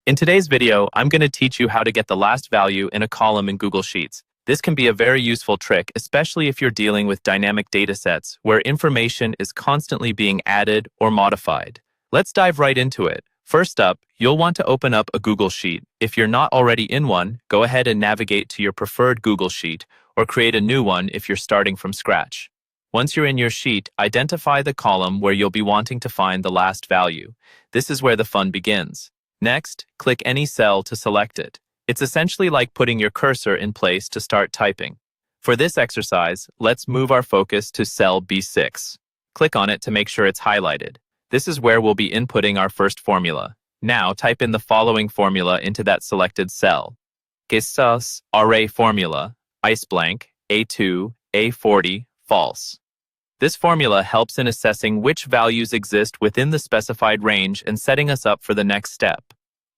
In today's video, I'm going to teach you how to get the last value in a column in Google Sheets. This can be a very useful trick, especially if you're dealing with dynamic data sets where information is constantly being added or modified. Let's dive right into it. First up, you'll want to open up a Google Sheet. If you're not already in one, go ahead and navigate to your preferred Google Sheet or create a new one if you're starting from scratch. Once you're in your sheet, identify the column where you'll be wanting to find the last value. This is where the fun begins. Next, click any cell to select it. It's essentially like putting your cursor in place to start typing. For this exercise, let's move our focus to cell B6. Click on it to make sure it's highlighted. This is where we'll be inputting our first formula. Now, type in the following formula into that selected cell. Gesas array formula, ice blank, A2, A40, false. This formula helps in assessing which values exist within the specified range and setting us up for the next step.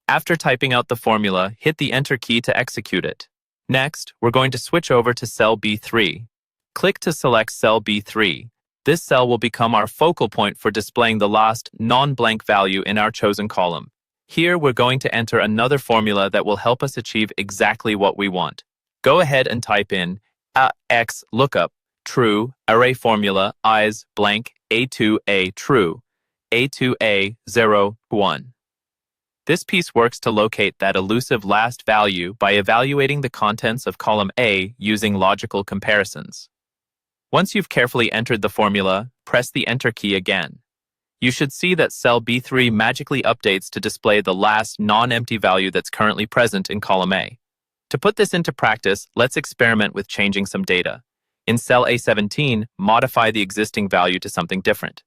After typing out the formula, hit the Enter key to execute it. Next, we're going to switch over to cell B3. Click to select cell B3. This cell will become our focal point for displaying the last non-blank value in our chosen column. Here, we're going to enter another formula that will help us achieve exactly what we want. Go ahead and type in AX lookup, true, array formula, eyes, blank, A2A true, A2A 0, 1. This piece works to locate that elusive last value by evaluating the contents of column A using logical comparisons. Once you've carefully entered the formula, press the Enter key again. You should see that cell B3 magically updates to display the last non-empty value that's currently present in column A. To put this into practice, let's experiment with changing some data. In cell A17, modify the existing value to something different.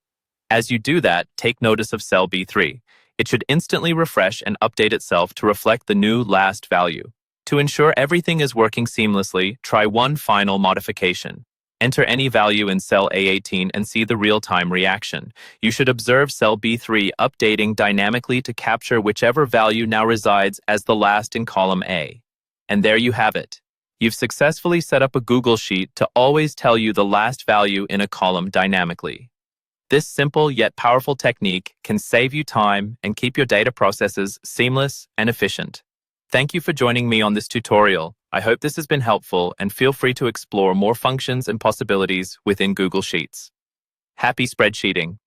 As you do that, take notice of cell B3. It should instantly refresh and update itself to reflect the new last value. To ensure everything is working seamlessly, try one final modification. Enter any value in cell A18 and see the real-time reaction. You should observe cell B3 updating dynamically to capture whichever value now resides as the last in column A. And there you have it. You've successfully set up a Google Sheet to always tell you the last value in a column dynamically. This simple yet powerful technique can save you time and keep your data processes seamless and efficient. Thank you for joining me on this tutorial. I hope this has been helpful and feel free to explore more functions and possibilities within Google Sheets. Happy spreadsheeting!